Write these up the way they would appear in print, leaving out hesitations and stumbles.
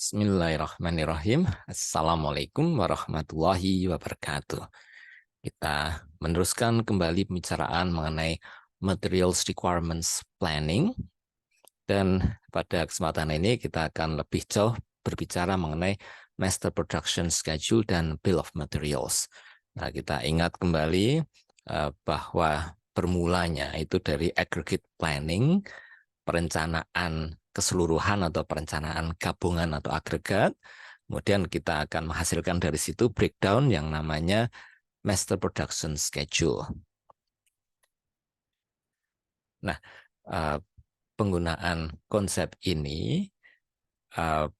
Bismillahirrahmanirrahim. Assalamualaikum warahmatullahi wabarakatuh. Kita meneruskan kembali pembicaraan mengenai Materials Requirements Planning. Dan pada kesempatan ini kita akan lebih jauh berbicara mengenai Master Production Schedule dan Bill of Materials. Nah, kita ingat kembali bahwa bermulanya itu dari aggregate planning, perencanaan keseluruhan atau perencanaan gabungan atau agregat. Kemudian kita akan menghasilkan dari situ breakdown yang namanya Master Production Schedule. Nah, penggunaan konsep ini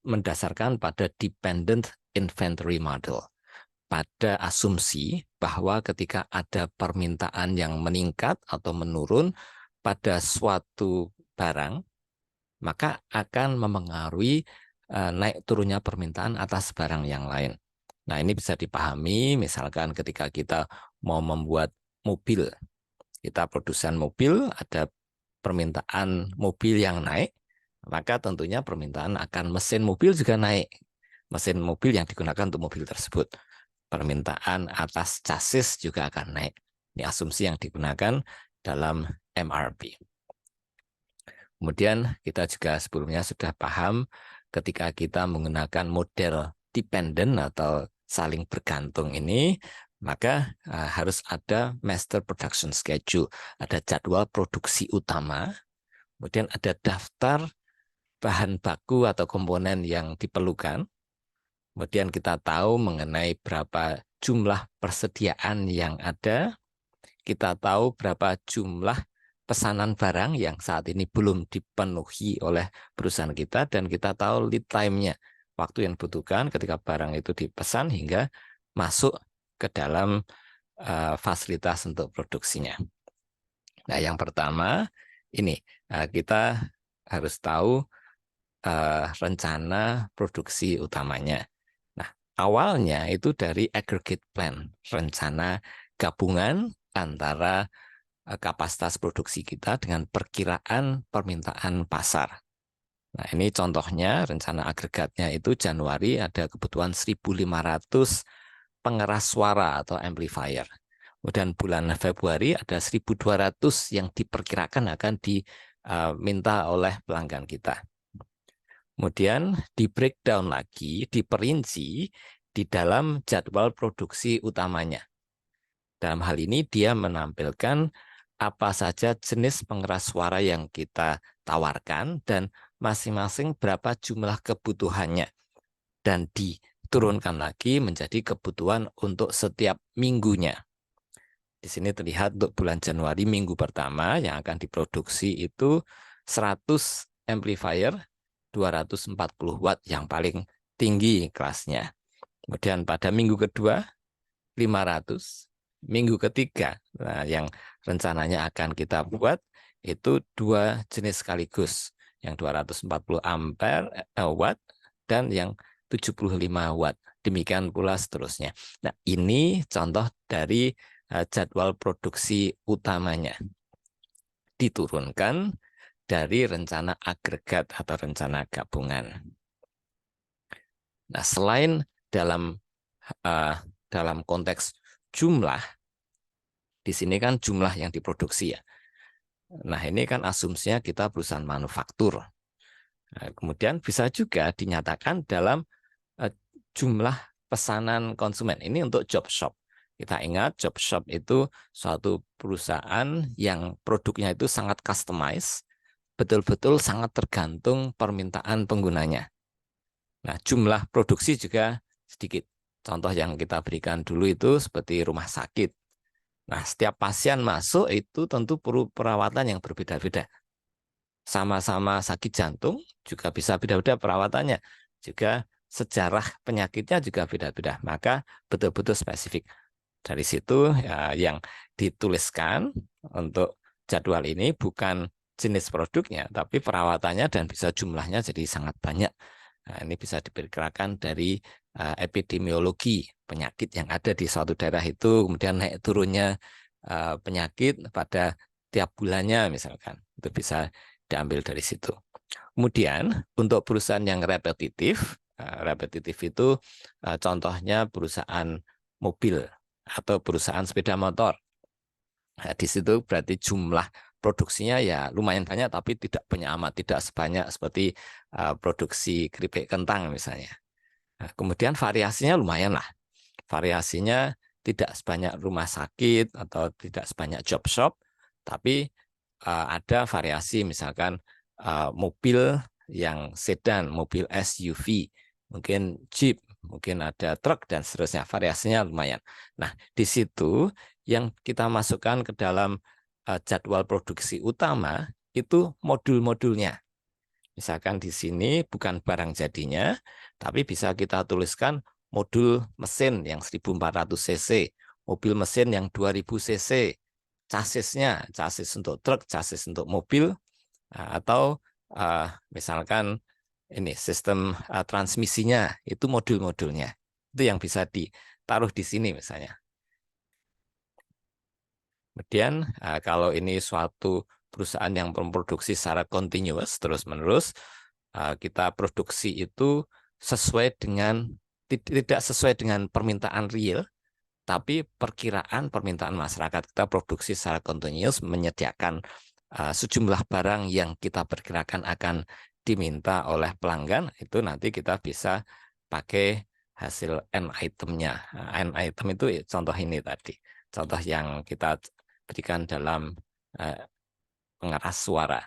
mendasarkan pada dependent inventory model, pada asumsi bahwa ketika ada permintaan yang meningkat atau menurun pada suatu barang, maka akan memengaruhi naik turunnya permintaan atas barang yang lain. Nah, ini bisa dipahami misalkan ketika kita mau membuat mobil, kita produsen mobil, ada permintaan mobil yang naik, maka tentunya permintaan akan mesin mobil juga naik. Mesin mobil yang digunakan untuk mobil tersebut. Permintaan atas chassis juga akan naik. Ini asumsi yang digunakan dalam MRP. Kemudian kita juga sebelumnya sudah paham ketika kita menggunakan model dependent atau saling bergantung ini, maka harus ada master production schedule, ada jadwal produksi utama, kemudian ada daftar bahan baku atau komponen yang diperlukan, kemudian kita tahu mengenai berapa jumlah persediaan yang ada, kita tahu berapa jumlah pesanan barang yang saat ini belum dipenuhi oleh perusahaan kita, dan kita tahu lead time-nya, waktu yang dibutuhkan ketika barang itu dipesan hingga masuk ke dalam fasilitas untuk produksinya. Nah, yang pertama ini kita harus tahu rencana produksi utamanya. Nah, awalnya itu dari aggregate plan, rencana gabungan antara kapasitas produksi kita dengan perkiraan permintaan pasar. Nah, ini contohnya rencana agregatnya itu Januari ada kebutuhan 1.500 pengeras suara atau amplifier. Kemudian bulan Februari ada 1.200 yang diperkirakan akan diminta oleh pelanggan kita. Kemudian di breakdown lagi, diperinci di dalam jadwal produksi utamanya. Dalam hal ini dia menampilkan apa saja jenis pengeras suara yang kita tawarkan dan masing-masing berapa jumlah kebutuhannya. Dan diturunkan lagi menjadi kebutuhan untuk setiap minggunya. Di sini terlihat untuk bulan Januari minggu pertama yang akan diproduksi itu 100 amplifier 240 watt yang paling tinggi kelasnya. Kemudian pada minggu kedua 500, minggu ketiga yang rencananya akan kita buat itu dua jenis sekaligus, yang 240 ampere watt dan yang 75 watt. Demikian pula seterusnya. Nah, ini contoh dari jadwal produksi utamanya. Diturunkan dari rencana agregat atau rencana gabungan. Nah, selain dalam konteks jumlah, di sini kan jumlah yang diproduksi ya. Nah, ini kan asumsinya kita perusahaan manufaktur. Nah, kemudian bisa juga dinyatakan dalam jumlah pesanan konsumen. Ini untuk job shop. Kita ingat job shop itu suatu perusahaan yang produknya itu sangat customized, betul-betul sangat tergantung permintaan penggunanya. Nah, jumlah produksi juga sedikit. Contoh yang kita berikan dulu itu seperti rumah sakit. Nah, setiap pasien masuk itu tentu perlu perawatan yang berbeda-beda. Sama-sama sakit jantung juga bisa beda-beda perawatannya. Juga sejarah penyakitnya juga beda-beda. Maka betul-betul spesifik. Dari situ ya, yang dituliskan untuk jadwal ini bukan jenis produknya, tapi perawatannya dan bisa jumlahnya jadi sangat banyak. Nah, ini bisa diperkirakan dari epidemiologi penyakit yang ada di suatu daerah itu, kemudian naik turunnya penyakit pada tiap bulannya misalkan. Itu bisa diambil dari situ. Kemudian untuk perusahaan yang repetitif, Repetitif itu contohnya perusahaan mobil atau perusahaan sepeda motor. Nah, di situ berarti jumlah produksinya ya lumayan banyak, tapi tidak banyak amat, tidak sebanyak seperti produksi keripik kentang misalnya. Nah, kemudian variasinya lumayan lah. Variasinya tidak sebanyak rumah sakit atau tidak sebanyak job shop, tapi ada variasi misalkan mobil yang sedan, mobil SUV, mungkin Jeep, mungkin ada truk dan seterusnya. Variasinya lumayan. Nah, di situ yang kita masukkan ke dalam jadwal produksi utama itu modul-modulnya. Misalkan di sini bukan barang jadinya, tapi bisa kita tuliskan modul mesin yang 1400 cc, mobil mesin yang 2000 cc, chassisnya, chassis untuk truk, chassis untuk mobil, atau misalkan ini sistem transmisinya, itu modul-modulnya. Itu yang bisa ditaruh di sini misalnya. Kemudian kalau ini suatu perusahaan yang memproduksi secara continuous terus-menerus, kita produksi itu sesuai dengan tidak sesuai dengan permintaan real, tapi perkiraan permintaan masyarakat. Kita produksi secara continuous menyediakan sejumlah barang yang kita perkirakan akan diminta oleh pelanggan, itu nanti kita bisa pakai hasil N itemnya. N item itu contoh ini tadi, contoh yang kita berikan dalam pengeras suara.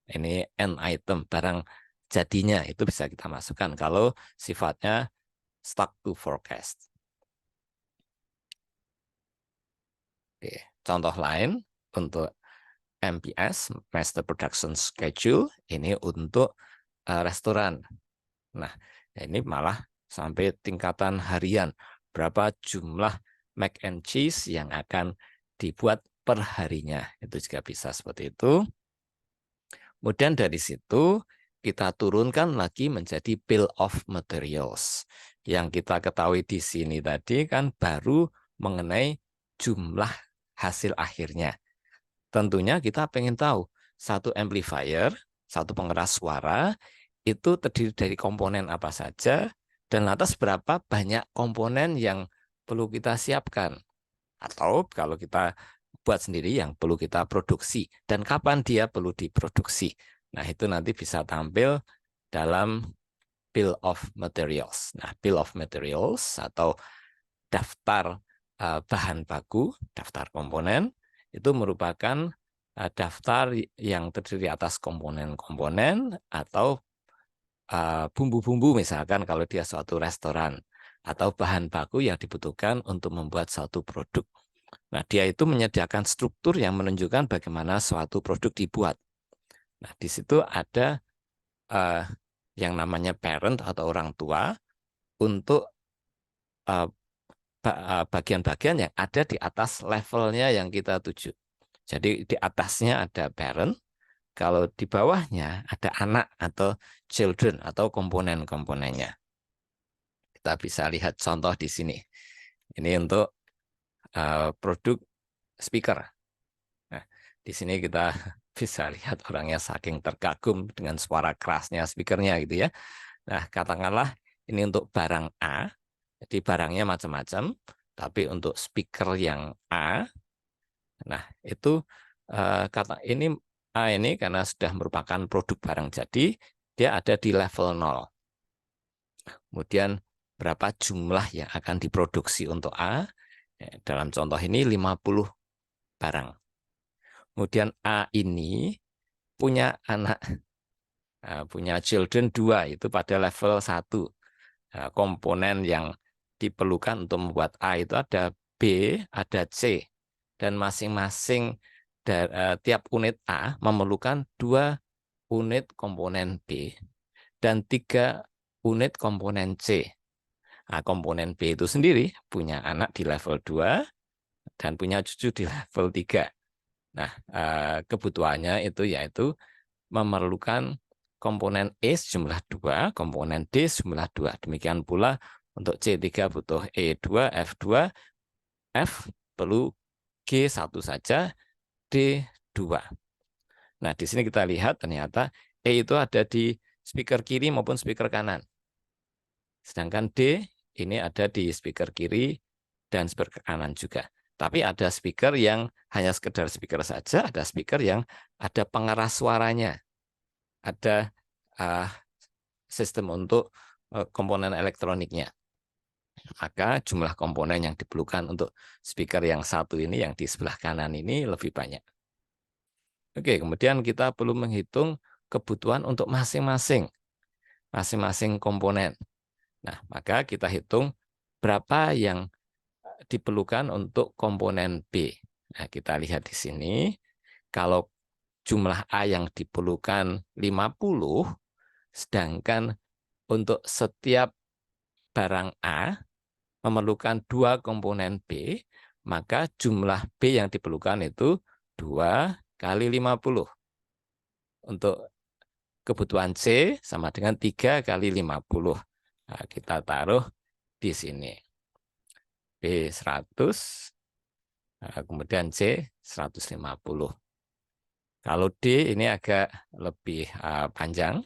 Ini N item, barang jadinya itu bisa kita masukkan kalau sifatnya stock to forecast. Oke, contoh lain untuk MPS, Master Production Schedule, ini untuk restoran. Nah, ini malah sampai tingkatan harian. Berapa jumlah mac and cheese yang akan dibuat per harinya. Itu juga bisa seperti itu. Kemudian dari situ kita turunkan lagi menjadi bill of materials. Yang kita ketahui di sini tadi kan baru mengenai jumlah hasil akhirnya. Tentunya kita pengen tahu satu amplifier, satu pengeras suara, itu terdiri dari komponen apa saja, dan lantas berapa banyak komponen yang perlu kita siapkan. Atau kalau kita buat sendiri yang perlu kita produksi, dan kapan dia perlu diproduksi. Nah, itu nanti bisa tampil dalam bill of materials. Nah, bill of materials atau daftar bahan baku, daftar komponen, itu merupakan daftar yang terdiri atas komponen-komponen atau bumbu-bumbu misalkan kalau dia suatu restoran, atau bahan baku yang dibutuhkan untuk membuat suatu produk. Nah, dia itu menyediakan struktur yang menunjukkan bagaimana suatu produk dibuat. Nah, di situ ada yang namanya parent atau orang tua untuk bagian-bagian yang ada di atas levelnya yang kita tuju. Jadi di atasnya ada parent, kalau di bawahnya ada anak atau children atau komponen-komponennya. Kita bisa lihat contoh di sini. Ini untuk produk speaker. Nah, di sini kita bisa lihat orangnya saking terkagum dengan suara kerasnya speakernya gitu ya. Nah, katakanlah ini untuk barang A, jadi barangnya macam-macam, tapi untuk speaker yang A, nah itu kata ini A ini karena sudah merupakan produk barang jadi, dia ada di level 0. Kemudian berapa jumlah yang akan diproduksi untuk A? Dalam contoh ini 50 barang. Kemudian A ini punya anak, punya children 2, itu pada level 1. Komponen yang diperlukan untuk membuat A itu ada B, ada C. Dan masing-masing tiap unit A memerlukan 2 unit komponen B dan 3 unit komponen C. Nah, komponen B itu sendiri punya anak di level 2 dan punya cucu di level 3. Nah, kebutuhannya itu yaitu memerlukan komponen E sejumlah 2, komponen D sejumlah 2. Demikian pula untuk C3 butuh E2, F2, F perlu G1 saja, D2. Nah, di sini kita lihat ternyata E itu ada di speaker kiri maupun speaker kanan. Sedangkan D ini ada di speaker kiri dan speaker kanan juga. Tapi ada speaker yang hanya sekedar speaker saja, ada speaker yang ada pengeras suaranya, ada sistem untuk komponen elektroniknya. Maka jumlah komponen yang diperlukan untuk speaker yang satu ini, yang di sebelah kanan ini lebih banyak. Oke, kemudian kita perlu menghitung kebutuhan untuk masing-masing komponen. Nah, maka kita hitung berapa yang diperlukan untuk komponen B. Nah, kita lihat di sini, kalau jumlah A yang diperlukan 50, sedangkan untuk setiap barang A memerlukan 2 komponen B, maka jumlah B yang diperlukan itu 2 kali 50. Untuk kebutuhan C sama dengan 3 kali 50. Nah, kita taruh di sini. B 100, kemudian C 150. Kalau D ini agak lebih panjang,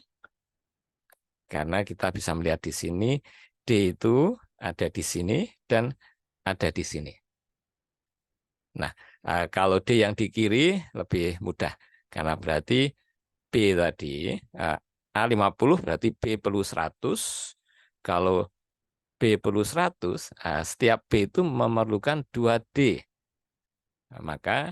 karena kita bisa melihat di sini, D itu ada di sini dan ada di sini. Nah, kalau D yang di kiri lebih mudah, karena berarti B tadi, A50 berarti B perlu 100. Kalau B perlu 100, setiap B itu memerlukan 2D. Nah, maka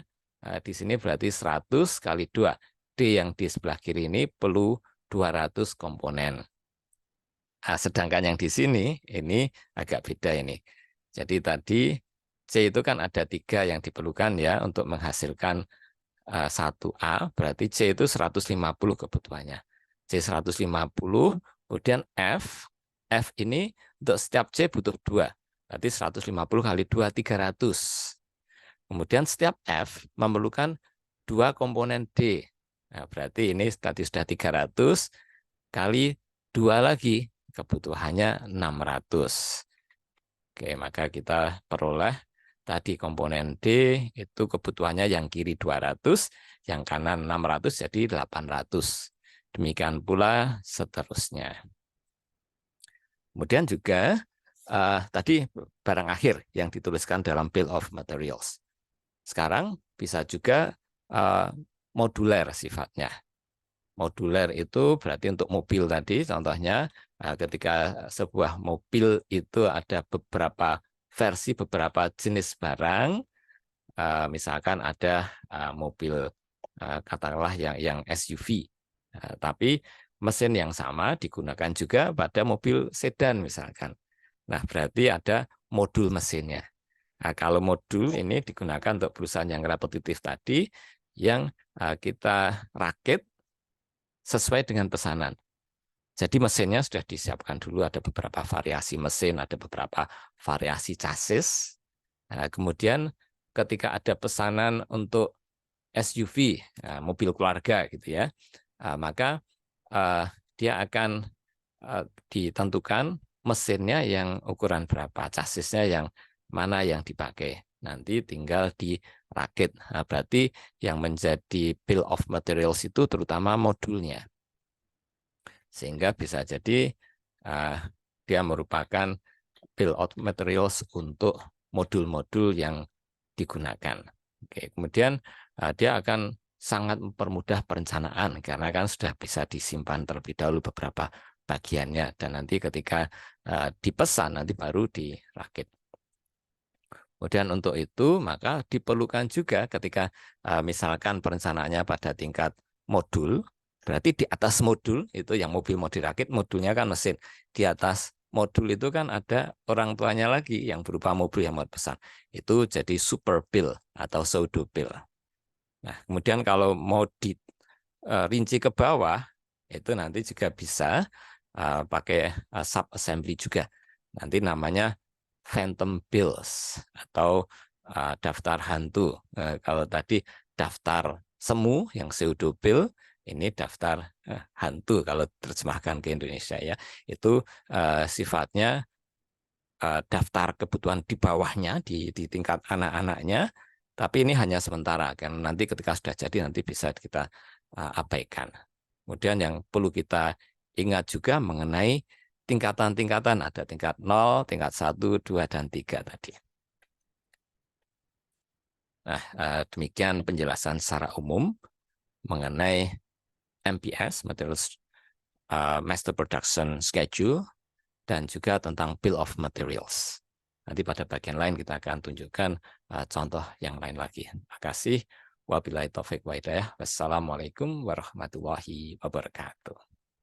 di sini berarti 100 kali 2. D yang di sebelah kiri ini perlu 200 komponen. Sedangkan yang di sini ini agak beda ini. Jadi tadi C itu kan ada 3 yang diperlukan ya untuk menghasilkan 1A, berarti C itu 150 kebutuhannya. C 150, kemudian F ini untuk setiap C butuh 2. Berarti 150 kali 2, 300. Kemudian setiap F memerlukan 2 komponen D. Nah, berarti ini tadi sudah 300 kali 2 lagi, kebutuhannya 600. Oke, maka kita peroleh tadi komponen D itu kebutuhannya yang kiri 200, yang kanan 600, jadi 800. Demikian pula seterusnya. Kemudian juga tadi barang akhir yang dituliskan dalam Bill of Materials. Sekarang bisa juga moduler sifatnya. Moduler itu berarti untuk mobil tadi, contohnya ketika sebuah mobil itu ada beberapa versi, beberapa jenis barang, misalkan ada mobil katakanlah yang SUV, tapi mesin yang sama digunakan juga pada mobil sedan misalkan. Nah, berarti ada modul mesinnya. Nah, kalau modul ini digunakan untuk perusahaan yang repetitif tadi, yang kita rakit sesuai dengan pesanan. Jadi mesinnya sudah disiapkan dulu, ada beberapa variasi mesin, ada beberapa variasi chassis. Nah, kemudian ketika ada pesanan untuk SUV, mobil keluarga gitu ya, maka dia akan ditentukan mesinnya yang ukuran berapa, chassisnya yang mana yang dipakai. Nanti tinggal dirakit. Nah, berarti yang menjadi bill of materials itu terutama modulnya. Sehingga bisa jadi dia merupakan bill of materials untuk modul-modul yang digunakan. Oke, kemudian dia akan sangat mempermudah perencanaan karena kan sudah bisa disimpan terlebih dahulu beberapa bagiannya dan nanti ketika dipesan nanti baru dirakit. Kemudian untuk itu maka diperlukan juga ketika misalkan perencanaannya pada tingkat modul, berarti di atas modul itu yang mobil mau dirakit, modulnya kan mesin. Di atas modul itu kan ada orang tuanya lagi yang berupa mobil yang mau pesan. Itu jadi super bill atau pseudo bill. Nah, kemudian kalau mau dirinci ke bawah, itu nanti juga bisa pakai sub assembly juga. Nanti namanya phantom bills atau daftar hantu. Kalau tadi daftar semu yang pseudo bill, ini daftar hantu kalau terjemahkan ke Indonesia ya. Itu sifatnya daftar kebutuhan di bawahnya di tingkat anak-anaknya, tapi ini hanya sementara karena nanti ketika sudah jadi nanti bisa kita abaikan. Kemudian yang perlu kita ingat juga mengenai tingkatan-tingkatan, ada tingkat 0, tingkat 1, 2, dan 3 tadi. Nah, demikian penjelasan secara umum mengenai MPS, Master Production Schedule, dan juga tentang Bill of Materials. Nanti pada bagian lain kita akan tunjukkan contoh yang lain lagi. Terima kasih. Wabillahi taufiq wa hidayah. Wassalamualaikum warahmatullahi wabarakatuh.